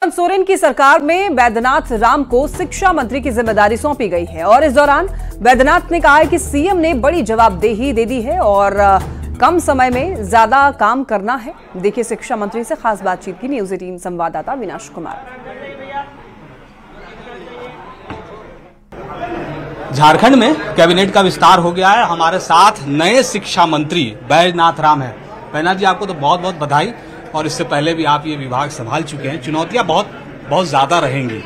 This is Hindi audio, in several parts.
हेमंत सोरेन की सरकार में वैद्यनाथ राम को शिक्षा मंत्री की जिम्मेदारी सौंपी गई है और इस दौरान वैद्यनाथ ने कहा है कि सीएम ने बड़ी जवाबदेही दे दी है और कम समय में ज्यादा काम करना है। देखिए शिक्षा मंत्री से खास बातचीत की न्यूज़ 18 संवाददाता विनाश कुमार। झारखंड में कैबिनेट का विस्तार हो गया है। हमारे साथ नए शिक्षा मंत्री वैद्यनाथ राम है। वैद्यनाथ जी, आपको तो बहुत बहुत बधाई। और इससे पहले भी आप ये विभाग संभाल चुके हैं। चुनौतियां बहुत ज्यादा रहेंगी,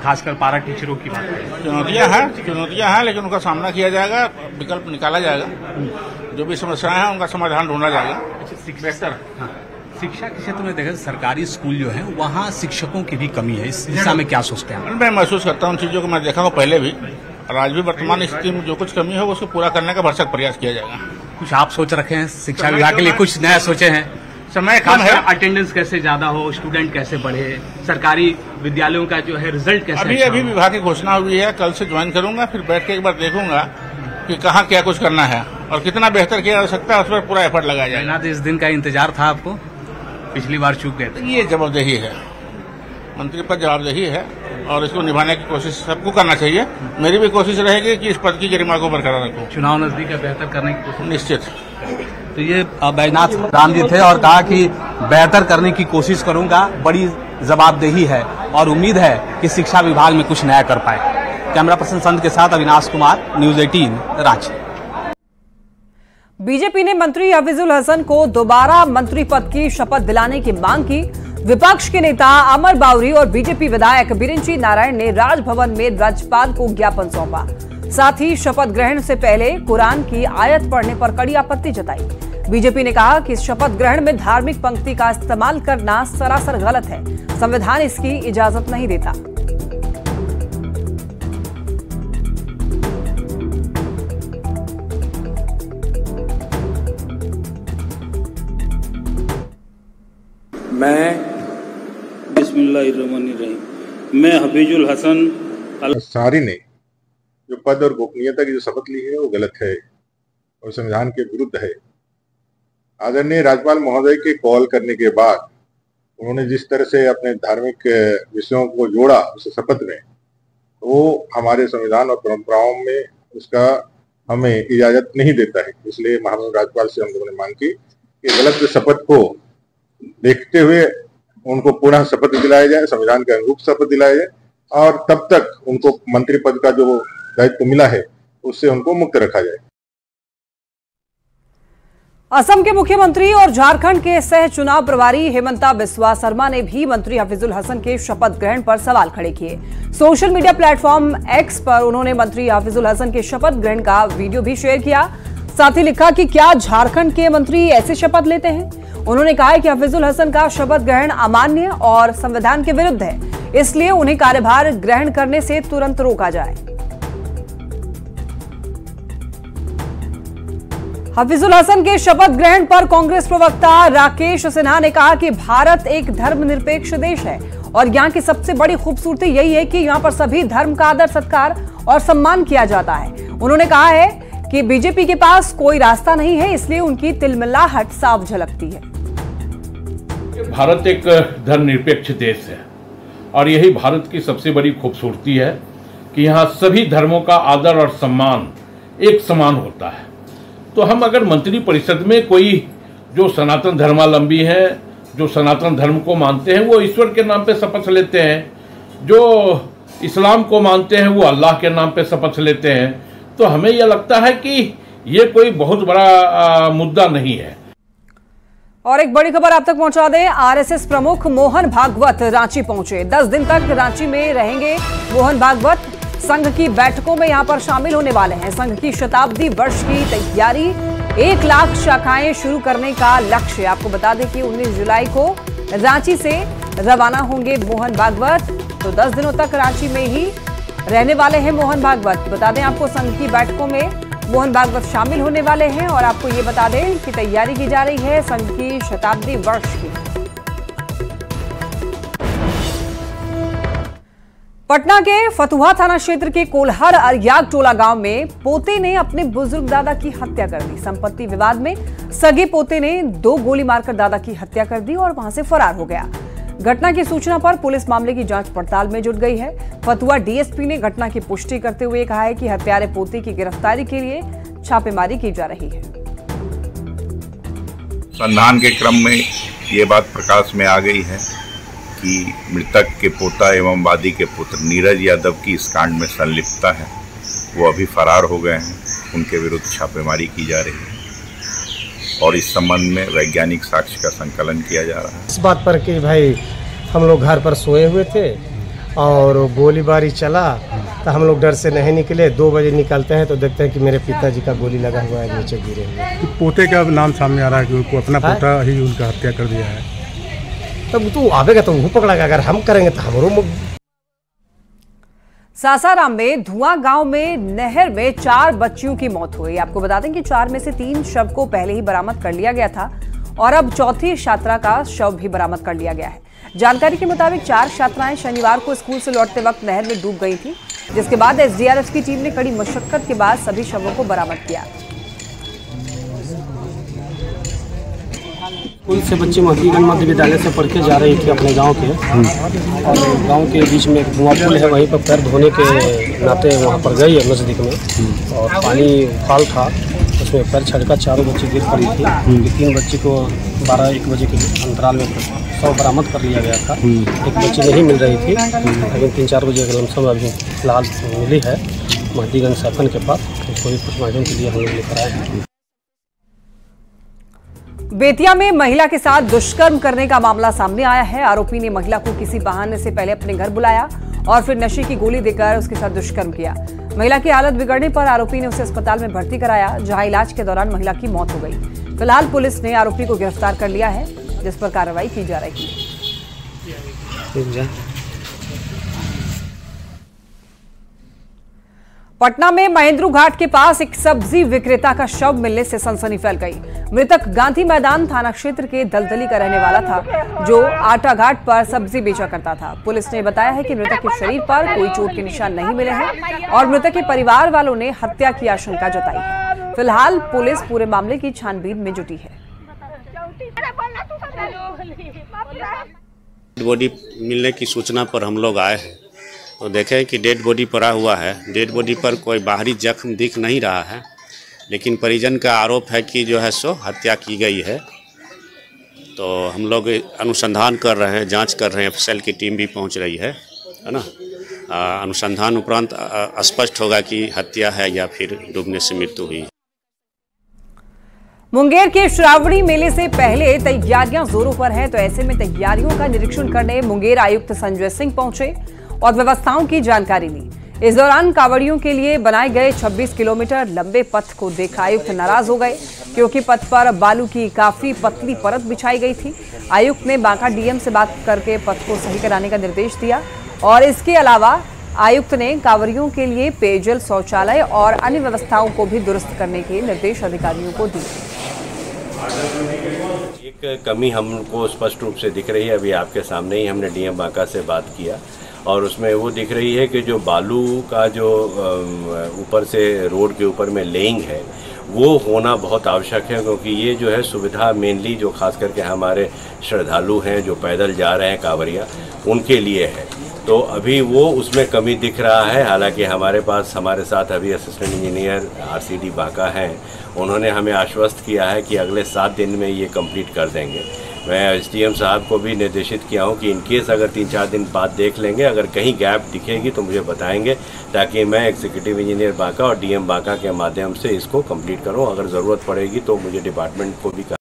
खासकर पारा टीचरों की बात करें। चुनौतियां हैं, लेकिन उनका सामना किया जाएगा, विकल्प निकाला जाएगा। जो भी समस्याएं हैं उनका समाधान ढूंढा जाएगा। शिक्षा के क्षेत्र में देखें, सरकारी स्कूल जो है वहाँ शिक्षकों की भी कमी है। इस दिशा में क्या सोचते हैं? मैं महसूस करता हूँ उन चीजों को, मैं देखा हूँ पहले भी और आज भी। वर्तमान स्थिति में जो कुछ कमी है उसको पूरा करने का भरसक प्रयास किया जाएगा। कुछ आप सोच रखे हैं शिक्षा विभाग के लिए? कुछ नया सोचे हैं? समय कम है, अटेंडेंस कैसे ज्यादा हो, स्टूडेंट कैसे बढ़े, सरकारी विद्यालयों का जो है रिजल्ट कैसे? अभी विभाग की घोषणा हुई है, कल से ज्वाइन करूंगा, फिर बैठ के एक बार देखूंगा कि कहाँ क्या कुछ करना है और कितना बेहतर किया जा सकता है, उस पर पूरा एफर्ट लगाया जाएगा। इस दिन का इंतजार था आपको? पिछली बार चूक गए थे। ये जवाबदेही है, मंत्री पद जवाबदेही है और इसको निभाने की कोशिश सबको करना चाहिए। मेरी भी कोशिश रहेगी कि इस पद की गरिमा को बरकरार रखूं। चुनाव नजदीक है, बेहतर करने की कोशिश निश्चित। तो ये वैद्यनाथ राम जी थे और कहा कि बेहतर करने की कोशिश करूंगा, बड़ी जवाबदेही है और उम्मीद है कि शिक्षा विभाग में कुछ नया कर पाए। कैमरा पर्सन संत के साथ अविनाश कुमार, न्यूज़ 18 रांची। बीजेपी ने मंत्री हफीजुल हसन को दोबारा मंत्री पद की शपथ दिलाने की मांग की। विपक्ष के नेता अमर बावरी और बीजेपी विधायक बिरिंची नारायण ने राजभवन में राज्यपाल को ज्ञापन सौंपा। साथ ही शपथ ग्रहण से पहले कुरान की आयत पढ़ने पर कड़ी आपत्ति जताई। बीजेपी ने कहा कि शपथ ग्रहण में धार्मिक पंक्ति का इस्तेमाल करना सरासर गलत है। संविधान इसकी इजाजत नहीं देता। मैं हफीजुल हसन अंसारी ने जो पद और गोपनीयता की जो शपथ ली है वो गलत है और संविधान के विरुद्ध है। आदरणीय राज्यपाल महोदय के कॉल करने के बाद उन्होंने जिस तरह से अपने धार्मिक विषयों को जोड़ा उस शपथ में, वो हमारे संविधान और परंपराओं में उसका हमें इजाजत नहीं देता है। इसलिए महामहिम राज्यपाल से हम लोगों ने मांग की कि गलत शपथ को देखते हुए उनको पुनः शपथ दिलाया जाए, संविधान के अनुरूप शपथ दिलाया जाए और तब तक उनको मंत्री पद का जो दायित्व मिला है उससे उनको मुक्त रखा जाए। असम के मुख्यमंत्री और झारखंड के सह चुनाव प्रभारी हेमंता बिस्वा शर्मा ने भी मंत्री हफीजुल हसन के शपथ ग्रहण पर सवाल खड़े किए। सोशल मीडिया प्लेटफॉर्म एक्स पर उन्होंने मंत्री हफीजुल हसन के शपथ ग्रहण का वीडियो भी शेयर किया। साथ ही लिखा कि क्या झारखंड के मंत्री ऐसे शपथ लेते हैं। उन्होंने कहा है कि हफीजुल हसन का शपथ ग्रहण अमान्य और संविधान के विरुद्ध है, इसलिए उन्हें कार्यभार ग्रहण करने से तुरंत रोका जाए। हफीजुल हसन के शपथ ग्रहण पर कांग्रेस प्रवक्ता राकेश सिन्हा ने कहा कि भारत एक धर्मनिरपेक्ष देश है और यहाँ की सबसे बड़ी खूबसूरती यही है कि यहाँ पर सभी धर्म का आदर सत्कार और सम्मान किया जाता है। उन्होंने कहा है कि बीजेपी के पास कोई रास्ता नहीं है, इसलिए उनकी तिलमिलाहट साफ झलकती है। भारत एक धर्मनिरपेक्ष देश है और यही भारत की सबसे बड़ी खूबसूरती है कि यहाँ सभी धर्मों का आदर और सम्मान एक समान होता है। तो हम अगर मंत्री परिषद में कोई जो सनातन धर्मावलंबी हैं, जो सनातन धर्म को मानते हैं, वो ईश्वर के नाम पे शपथ लेते हैं, जो इस्लाम को मानते हैं वो अल्लाह के नाम पे शपथ लेते हैं, तो हमें यह लगता है कि ये कोई बहुत बड़ा मुद्दा नहीं है। और एक बड़ी खबर आप तक पहुंचा दें, आरएसएस प्रमुख मोहन भागवत रांची पहुंचे। 10 दिन तक रांची में रहेंगे मोहन भागवत। संघ की बैठकों में यहां पर शामिल होने वाले हैं। संघ की शताब्दी वर्ष की तैयारी, 1 लाख शाखाएं शुरू करने का लक्ष्य। आपको बता दें कि 19 जुलाई को रांची से रवाना होंगे मोहन भागवत। तो 10 दिनों तक रांची में ही रहने वाले हैं मोहन भागवत। बता दें आपको, संघ की बैठकों में मोहन भागवत शामिल होने वाले हैं और आपको ये बता दें कि तैयारी की जा रही है संघ की शताब्दी वर्ष की। पटना के फतुहा थाना क्षेत्र के कोल्हर अरियाग टोला गांव में पोते ने अपने बुजुर्ग दादा की हत्या कर दी। संपत्ति विवाद में सगे पोते ने 2 गोली मारकर दादा की हत्या कर दी और वहां से फरार हो गया। घटना की सूचना पर पुलिस मामले की जांच पड़ताल में जुट गई है। फतुहा डीएसपी ने घटना की पुष्टि करते हुए कहा है कि हत्यारे पोते की गिरफ्तारी के लिए छापेमारी की जा रही है। संधान के क्रम में ये बात प्रकाश में आ गई है कि मृतक के पोता एवं वादी के पुत्र नीरज यादव की इस कांड में संलिप्तता है। वो अभी फरार हो गए हैं, उनके विरुद्ध छापेमारी की जा रही है और इस संबंध में वैज्ञानिक साक्ष्य का संकलन किया जा रहा है। इस बात पर कि भाई हम लोग घर पर सोए हुए थे और गोलीबारी चला तो हम लोग डर से नहीं निकले। 2 बजे निकलते हैं तो देखते हैं कि मेरे पिताजी का गोली लगा हुआ है, नीचे गिरे हुए। पोते का नाम सामने आ रहा है कि उनको अपना पोता ही उनका हत्या कर दिया है। तब तो आवेगा तो वो पकड़ेगा, अगर हम करेंगे तो हमारो। सासाराम में धुआं गांव में नहर में 4 बच्चियों की मौत हुई। आपको बता दें कि 4 में से 3 शव को पहले ही बरामद कर लिया गया था और अब चौथी छात्रा का शव भी बरामद कर लिया गया है। जानकारी के मुताबिक 4 छात्राएं शनिवार को स्कूल से लौटते वक्त नहर में डूब गई थी, जिसके बाद एसडीआरएफ की टीम ने कड़ी मशक्कत के बाद सभी शवों को बरामद किया। स्कूल से बच्ची महदीगंज मध्य विद्यालय से पढ़ के जा रही थी अपने गांव के, और गांव के बीच में एक धुआं पुल है, वहीं पर पैर धोने के नाते वहां पर गई है नज़दीक में, और पानी उफाल था, उसमें पैर छटका, 4 बच्ची गिर पड़ी थी। 3 बच्ची को 12-1 बजे के अंतराल में शव बरामद कर लिया गया था। एक बच्ची नहीं मिल रही थी, लेकिन 3-4 बजे के लमसम अभी फिलहाल मिली है महदीगंज सैफन के पास। उसको भी पोस्टमार्टम के लिए हम लोग लेकर आए हैं। बेतिया में महिला के साथ दुष्कर्म करने का मामला सामने आया है। आरोपी ने महिला को किसी बहाने से पहले अपने घर बुलाया और फिर नशे की गोली देकर उसके साथ दुष्कर्म किया। महिला की हालत बिगड़ने पर आरोपी ने उसे अस्पताल में भर्ती कराया, जहां इलाज के दौरान महिला की मौत हो गई। फिलहाल पुलिस ने आरोपी को गिरफ्तार कर लिया है, जिस पर कार्रवाई की जा रही है। पटना में महेंद्रू घाट के पास एक सब्जी विक्रेता का शव मिलने से सनसनी फैल गई। मृतक गांधी मैदान थाना क्षेत्र के दलदली का रहने वाला था, जो आटा घाट पर सब्जी बेचा करता था। पुलिस ने बताया है कि मृतक के शरीर पर कोई चोट के निशान नहीं मिले हैं और मृतक के परिवार वालों ने हत्या की आशंका जताई है। फिलहाल पुलिस पूरे मामले की छानबीन में जुटी है। बॉडी मिलने की सूचना पर हम लोग आए हैं तो देखें कि डेड बॉडी पड़ा हुआ है। डेड बॉडी पर कोई बाहरी जख्म दिख नहीं रहा है, लेकिन परिजन का आरोप है कि जो है सो हत्या की गई है। तो हम लोग अनुसंधान कर रहे हैं, जांच कर रहे हैं, एफएसएल की टीम भी पहुंच रही है ना। अनुसंधान उपरांत स्पष्ट होगा कि हत्या है या फिर डूबने से मृत्यु हुई। मुंगेर के श्रावणी मेले से पहले तैयारियां जोरों पर हैं, तो ऐसे में तैयारियों का निरीक्षण करने मुंगेर आयुक्त संजय सिंह पहुंचे और व्यवस्थाओं की जानकारी ली। इस दौरान कांवड़ियों के लिए बनाए गए 26 किलोमीटर लंबे पथ को देख आयुक्त नाराज हो गए, क्योंकि पथ पर बालू की काफी पतली परत बिछाई गई थी। आयुक्त ने बांका डीएम से बात करके पथ को सही कराने का निर्देश दिया और इसके अलावा आयुक्त ने कांवड़ियों के लिए पेयजल, शौचालय और अन्य व्यवस्थाओं को भी दुरुस्त करने के निर्देश अधिकारियों को दिए। एक कमी हमको स्पष्ट रूप से दिख रही है। अभी आपके सामने ही हमने डीएम बांका से बात किया और उसमें वो दिख रही है कि जो बालू का जो ऊपर से रोड के ऊपर में लेइंग है वो होना बहुत आवश्यक है, क्योंकि ये जो है सुविधा मेनली जो खास करके हमारे श्रद्धालु हैं जो पैदल जा रहे हैं कांवरिया, उनके लिए है। तो अभी वो उसमें कमी दिख रहा है। हालांकि हमारे साथ अभी असिस्टेंट इंजीनियर आरसीडी बांका हैं, उन्होंने हमें आश्वस्त किया है कि अगले 7 दिन में ये कंप्लीट कर देंगे। मैं एसडीएम साहब को भी निर्देशित किया हूँ कि इनकेस अगर 3-4 दिन बाद देख लेंगे, अगर कहीं गैप दिखेगी तो मुझे बताएंगे, ताकि मैं एग्जीक्यूटिव इंजीनियर बांका और डीएम बांका के माध्यम से इसको कंप्लीट करूँ। अगर ज़रूरत पड़ेगी तो मुझे डिपार्टमेंट को भी